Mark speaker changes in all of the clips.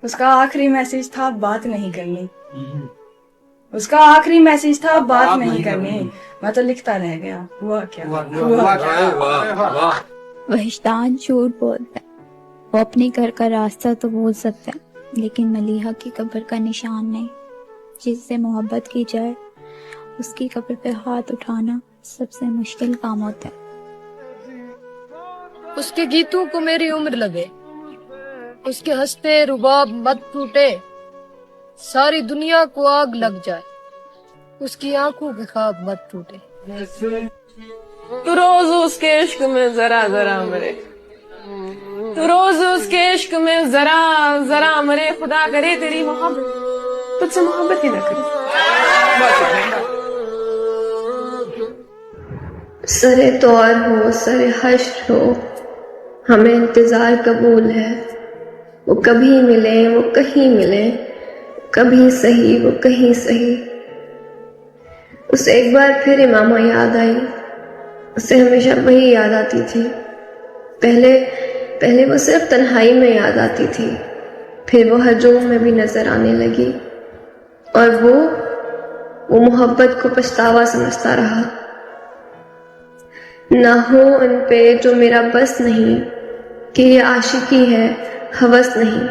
Speaker 1: उसका आखिरी मैसेज था बात नहीं करनी। उसका आखिरी मैसेज था बात नहीं करनी। मैं तो लिखता रह गया। हुआ क्या?
Speaker 2: वहिश्तान झूठ बोलता है। वो अपने घर का रास्ता तो बोल सकता है, लेकिन मलीहा की कब्र का निशान नहीं। जिससे मोहब्बत की जाए उसकी कब्र पे हाथ उठाना सबसे मुश्किल काम होता है।
Speaker 3: उसके गीतों को मेरी उम्र लगे, उसके हंसते रुबाब मत टूटे, सारी दुनिया को आग लग जाए, उसकी आंखों के ख्वाब मत टूटे।
Speaker 4: तू रोज उसके इश्क में जरा जरा मरे, तू रोज उसके इश्क में जरा जरा मरे। खुदा करे तेरी मोहब्बत तुझसे मोहब्बत ही न करे।
Speaker 5: सरे तौर हो सरे हश्र हो, हमें इंतजार कबूल है। वो कभी मिले वो कहीं मिले, कभी सही वो कहीं सही। उसे एक बार फिर इमामा याद आई। उसे हमेशा वही याद आती थी। पहले वो सिर्फ तन्हाई में याद आती थी, फिर वो हजूम में भी नजर आने लगी। और वो मोहब्बत को पछतावा समझता रहा। ना हो उन पे जो मेरा बस नहीं, कि ये आशिकी है हवस नहीं।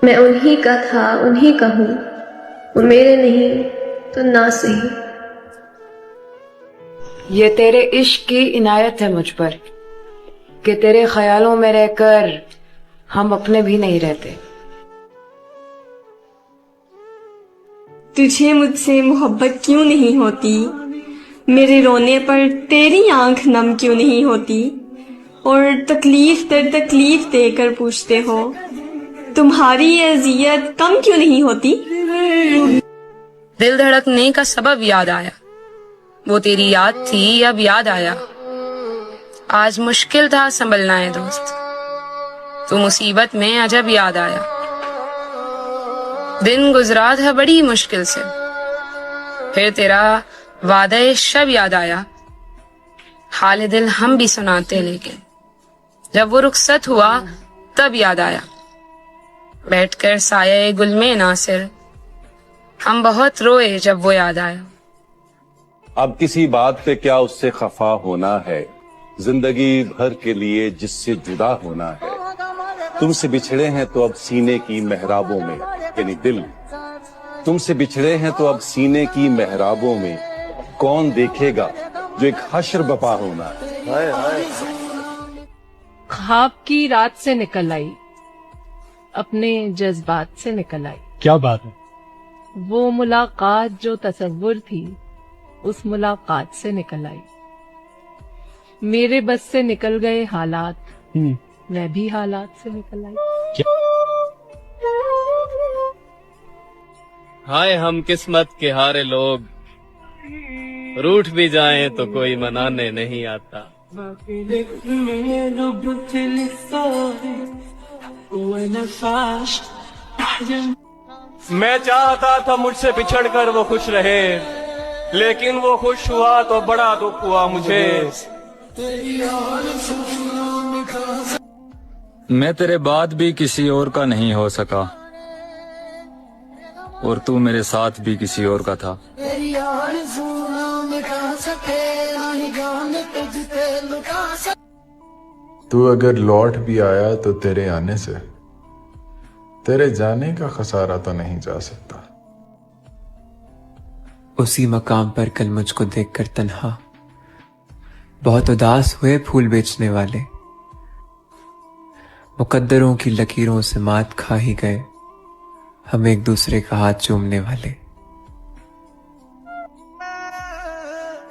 Speaker 5: मैं उन्हीं का था उन्हीं का हूँ, वो मेरे नहीं तो ना सही।
Speaker 4: ये तेरे इश्क की इनायत है मुझ पर कि तेरे ख्यालों में रहकर हम अपने भी नहीं रहते।
Speaker 5: तुझे मुझसे मोहब्बत क्यों नहीं होती? मेरे रोने पर तेरी आंख नम क्यों नहीं होती? और तकलीफ दर तकलीफ देकर पूछते हो, तुम्हारी अजियत कम क्यों नहीं होती?
Speaker 3: दिल धड़कने का सबब याद आया, वो तेरी याद थी अब याद आया। आज मुश्किल था संभलना है दोस्त, तू मुसीबत में अजब याद आया। दिन गुजरा था बड़ी मुश्किल से, फिर तेरा वादा शब याद आया। हाल दिल हम भी सुनाते, लेकिन जब वो रुखसत हुआ तब याद आया। बैठकर साये गुल में नासिर हम बहुत रोए जब वो याद आया।
Speaker 6: अब किसी बात पे क्या उससे खफा होना है, जिंदगी भर के लिए जिससे जुदा होना है। तुमसे बिछड़े हैं तो अब सीने की मेहराबों में, यानी दिल, तुमसे बिछड़े हैं तो अब सीने की मेहराबों में कौन देखेगा जो एक हश्र बपा होना है।
Speaker 4: ख्वाब की रात से निकल आई, अपने जज्बात से निकल आई।
Speaker 7: क्या बात है?
Speaker 4: वो मुलाकात जो तसव्वुर थी, उस मुलाकात से निकल आई। मेरे बस से निकल गए हालात, मैं भी हालात से निकल आई।
Speaker 7: हाय हम किस्मत के हारे लोग, रूठ भी जाएं तो कोई मनाने नहीं आता। मैं चाहता था मुझसे बिछड़कर वो खुश रहे, लेकिन वो खुश हुआ तो बड़ा दुख हुआ मुझे।
Speaker 8: मैं तेरे बाद भी किसी और का नहीं हो सका, और तू मेरे साथ भी किसी और का था।
Speaker 9: तू अगर लौट भी आया तो तेरे आने से, तेरे जाने का खसारा तो नहीं जा सकता।
Speaker 10: उसी मकाम पर कल मुझको देखकर तन्हा बहुत उदास हुए फूल बेचने वाले। मुकद्दरों की लकीरों से मात खा ही गए हम एक दूसरे का हाथ चूमने वाले।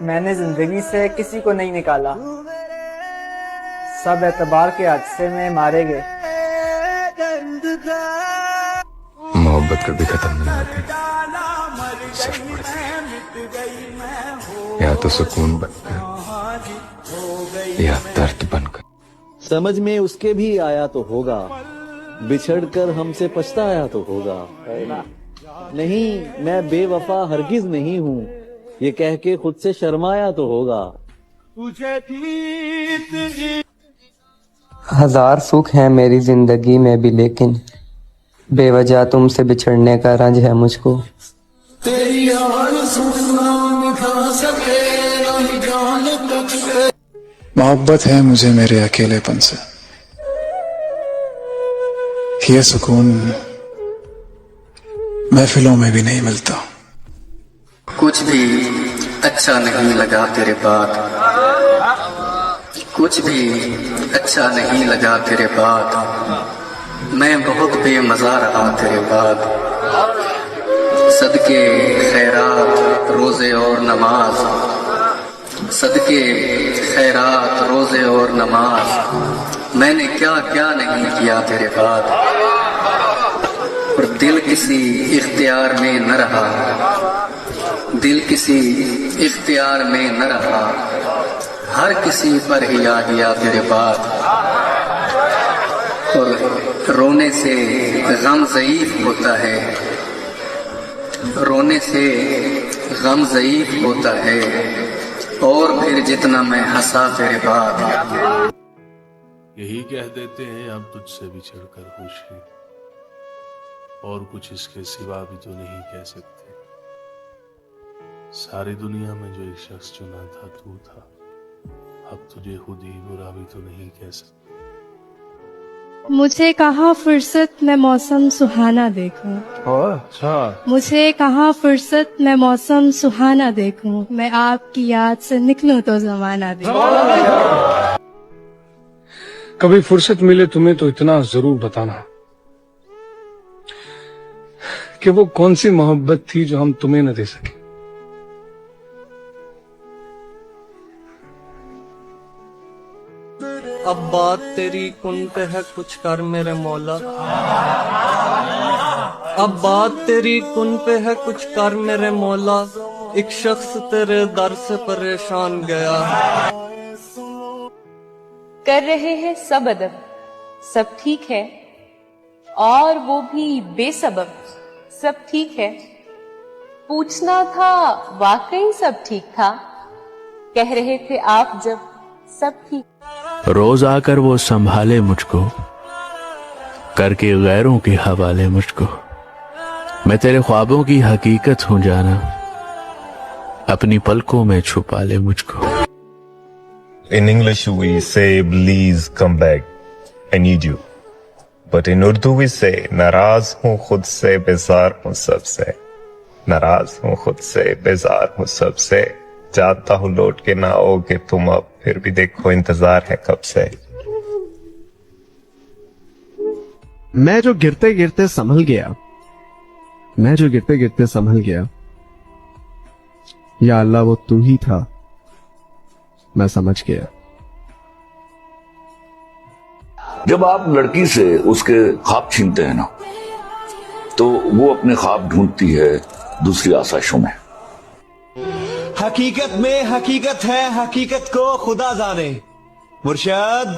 Speaker 11: मैंने जिंदगी से किसी को नहीं निकाला, सब एतबार के हादसे में मारे गए।
Speaker 9: मोहब्बत कभी खत्म नहीं होती, सिर्फ बढ़ती है। या तो सुकून बनकर या दर्द बनकर।
Speaker 12: समझ में उसके भी आया तो होगा, बिछड़कर हमसे पछताया तो होगा। नहीं, मैं बेवफा हरगिज नहीं हूँ, ये कह के खुद से शर्माया तो होगा।
Speaker 13: हजार सुख है मेरी जिंदगी में भी, लेकिन
Speaker 10: बेवजह तुमसे बिछड़ने का रंज है मुझको।
Speaker 13: मोहब्बत है मुझे मेरे अकेलेपन से, ये सुकून महफिलों में भी नहीं मिलता।
Speaker 14: कुछ भी अच्छा नहीं लगा तेरे बाद, कुछ भी अच्छा नहीं लगा तेरे बाद, मैं बहुत बेमज़ा रहा तेरे बाद। सदके खैरात रोज़े और नमाज, सदके खैरात रोज़े और नमाज, मैंने क्या क्या नहीं किया तेरे बाद। और दिल किसी इख्तियार में न रहा, दिल किसी इख्तियार में न रहा, हर किसी पर ही आ गया तेरे बाद। और रोने से गम ज़ईफ़ होता है, रोने से गम ज़ईफ़ होता है, और फिर जितना मैं हंसा तेरे बाद।
Speaker 15: यही कह देते हैं अब तुझसे बिछड़ कर खुश हैं, और कुछ इसके सिवा भी तो नहीं कह सकते। सारी दुनिया में जो एक शख्स चुना था तू था, अब तुझे खुद ही बुरा भी तो नहीं कह सकते।
Speaker 16: मुझे कहाँ फुर्सत में मौसम सुहाना देखूं,
Speaker 15: अच्छा
Speaker 16: मुझे कहाँ फुर्सत में मौसम सुहाना देखूं, मैं आपकी याद से निकलूं तो जमाना देखूं।
Speaker 17: कभी फुर्सत मिले तुम्हें तो इतना जरूर बताना कि वो कौन सी मोहब्बत थी जो हम तुम्हें न दे सके।
Speaker 18: अब बात तेरी कुन पे है कुछ कर मेरे मौला, अब बात तेरी कुन पे है कुछ कर मेरे मौला, एक शख्स तेरे दर से परेशान गया।
Speaker 19: कर रहे हैं सब अदब, सब ठीक है, और वो भी बेसबब, सब ठीक है। पूछना था वाकई सब ठीक था, कह रहे थे आप जब सब ठीक।
Speaker 15: रोज आकर वो संभाले मुझको, करके गैरों के हवाले मुझको। मैं तेरे ख्वाबों की हकीकत हूं जाना, अपनी पलकों में छुपा ले मुझको।
Speaker 20: In English we say please come back, I need you. But in Urdu we say नाराज हूँ खुद से बेजार हूँ सबसे, नाराज हूँ खुद से बेजार हूँ सबसे, चाहता हूँ लौट के ना आओगे तुम अब, फिर भी देखो इंतजार है कब से।
Speaker 21: मैं जो गिरते गिरते संभल गया, मैं जो गिरते गिरते संभल गया, या अल्लाह वो तू ही था, मैं समझ गया।
Speaker 22: जब आप लड़की से उसके ख्वाब छीनते हैं ना, तो वो अपने ख्वाब ढूंढती है दूसरी आसाइशों में।
Speaker 23: हकीकत में हकीकत है, हकीकत को खुदा जाने। मुर्शद,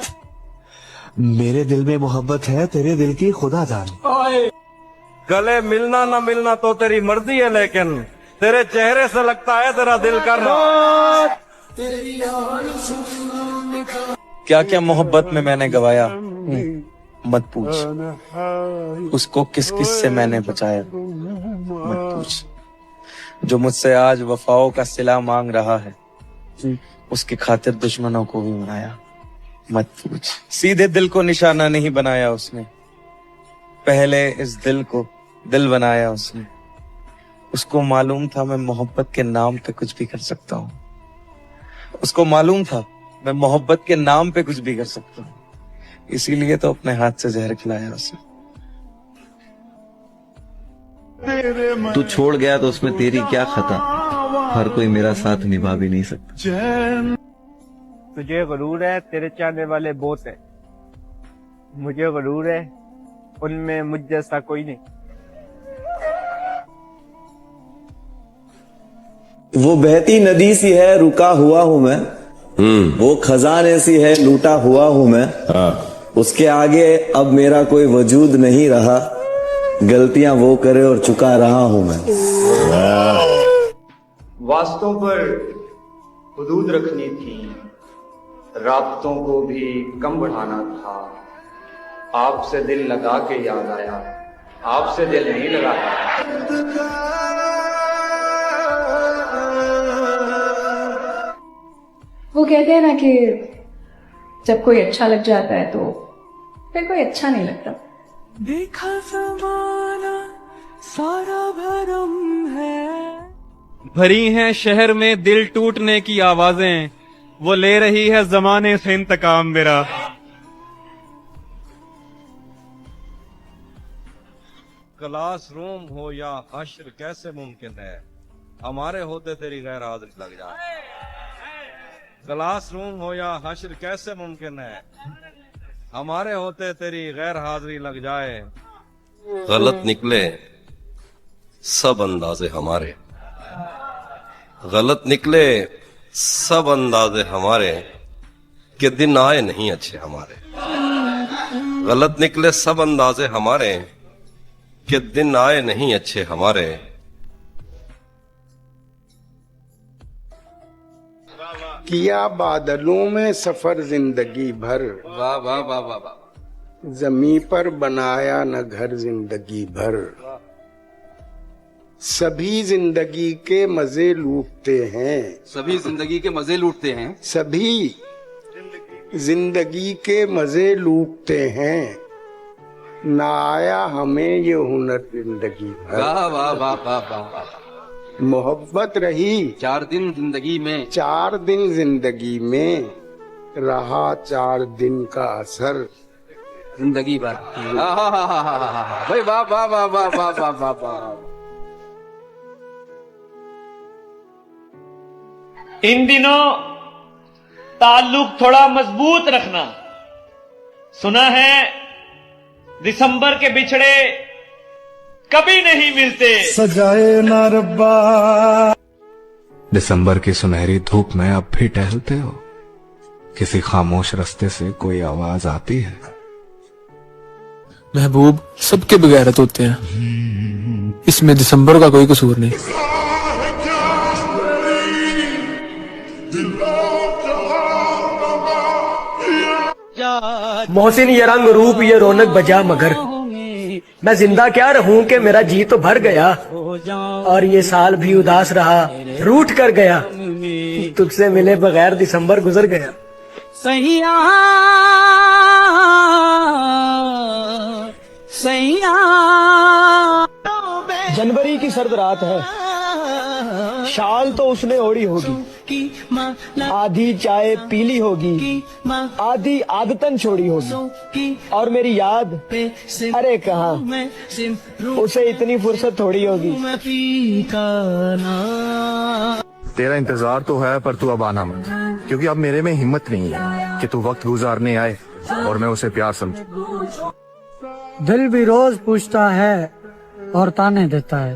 Speaker 23: मेरे दिल में मोहब्बत है, तेरे दिल की खुदा जाने।
Speaker 7: गले मिलना ना मिलना तो तेरी मर्जी है, लेकिन तेरे चेहरे से लगता है तेरा दिल कर रहा।
Speaker 11: क्या क्या मोहब्बत में मैंने गवाया, मत पूछ। उसको किस किस से मैंने बचाया, मत पूछ। जो मुझसे आज वफाओं का सिला मांग रहा है, उसकी खातिर दुश्मनों को भी मनाया, मत पूछ। सीधे दिल को निशाना नहीं बनाया उसने, पहले इस दिल को दिल बनाया उसने। उसको मालूम था मैं मोहब्बत के नाम पे कुछ भी कर सकता हूँ, उसको मालूम था मैं मोहब्बत के नाम पे कुछ भी कर सकता हूँ, इसीलिए तो अपने हाथ से जहर खिलाया उसने।
Speaker 12: तू छोड़ गया तो उसमें तेरी क्या खता, हर कोई मेरा साथ निभा भी नहीं सकता।
Speaker 24: तुझे गरूर है तेरे चाहने वाले बहुत है, मुझे गरूर है उनमें मुझ जैसा कोई नहीं।
Speaker 12: वो बहती नदी सी है रुका हुआ हूँ मैं, वो खजाने सी है लूटा हुआ हूँ मैं। उसके आगे अब मेरा कोई वजूद नहीं रहा, गलतियां वो करे और चुका रहा हूं मैं।
Speaker 25: वास्तों पर हुदूद रखनी थी, राबतों को भी कम बढ़ाना था। आपसे दिल लगा के याद आया, आपसे दिल नहीं लगाता।
Speaker 16: वो कहते हैं ना कि जब कोई अच्छा लग जाता है तो फिर कोई अच्छा नहीं लगता।
Speaker 18: देखा ज़माना सारा भरम है। भरी हैं शहर में दिल टूटने की आवाजें, वो ले रही है जमाने से इंतकाम मेरा।
Speaker 1: क्लासरूम हो या हश्र कैसे मुमकिन है, हमारे होते तेरी गैर हाजिरी लग जाए। क्लासरूम हो या हश्र कैसे मुमकिन है, हमारे होते तेरी गैर हाजिरी लग जाए।
Speaker 2: गलत निकले सब अंदाजे हमारे, गलत निकले सब अंदाजे हमारे, कि दिन आए नहीं अच्छे हमारे। गलत निकले सब अंदाजे हमारे, कि दिन आए नहीं अच्छे हमारे।
Speaker 3: किया बादलों में सफर जिंदगी भर,
Speaker 2: वाह वाह वाह वाह वाह।
Speaker 3: जमी पर बनाया न घर जिंदगी भर। सभी जिंदगी के मजे लूटते हैं,
Speaker 2: सभी जिंदगी के मजे लूटते हैं,
Speaker 3: सभी जिंदगी के मजे लूटते हैं। ना आया हमें ये हुनर जिंदगी भर।
Speaker 2: वाह वाह वाह वाह वाह।
Speaker 3: मोहब्बत रही
Speaker 2: 4 दिन जिंदगी में,
Speaker 3: 4 दिन जिंदगी में, रहा 4 दिन का असर
Speaker 2: जिंदगी भर। भाई वाह वाह वाह वाह वाह वाह वाह वाह।
Speaker 5: इन दिनों ताल्लुक थोड़ा मजबूत रखना। सुना है दिसंबर के बिछड़े कभी नहीं मिलते।
Speaker 21: सजाए ना रब्बा। दिसंबर की सुनहरी धूप में अब भी टहलते हो, किसी खामोश रास्ते से कोई आवाज आती है।
Speaker 10: महबूब सबके बगैरत होते हैं, इसमें दिसंबर का कोई कसूर नहीं।
Speaker 6: मोहसिन ये रंग रूप ये रौनक बजा, मगर मैं जिंदा क्या रहूं कि मेरा जी तो भर गया, और ये साल भी उदास रहा रूठ कर गया, तुझसे मिले बगैर दिसंबर गुजर गया।
Speaker 18: सैया सैया।
Speaker 6: जनवरी की सर्द रात है, शाल तो उसने ओढ़ी होगी, आधी चाय पीली होगी, आधी आदतन छोड़ी होगी, और मेरी याद अरे कहाँ, उसे इतनी फुर्सत थोड़ी होगी।
Speaker 21: तेरा इंतजार तो है पर तू अब आना मत, क्योंकि अब मेरे में हिम्मत नहीं है कि तू वक्त गुजारने आए और मैं उसे प्यार समझूं।
Speaker 26: दिल भी रोज पूछता है और ताने देता है,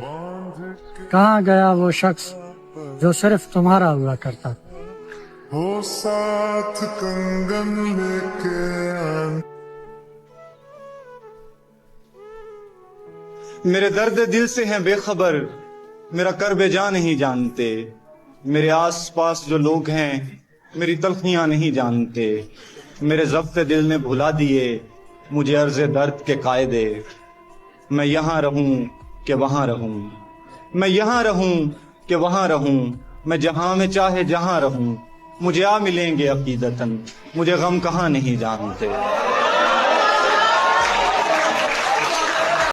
Speaker 26: कहाँ गया वो शख्स जो सिर्फ तुम्हारा हुआ करता।
Speaker 27: हो साथ कंगन लेके
Speaker 25: मेरे दर्द दिल से हैं बेखबर, मेरा कर्ब जान नहीं जानते। मेरे आस पास जो लोग हैं मेरी तलखियां नहीं जानते। मेरे ज़ब्त दिल ने भुला दिए मुझे अर्ज़े दर्द के कायदे। मैं यहाँ रहूं कि वहाँ रहूं, मैं यहाँ रहूं कि वहाँ रहूं, मैं जहाँ में चाहे जहाँ रहूं, मुझे आ मिलेंगे अकीदतन, मुझे गम कहाँ नहीं जानते।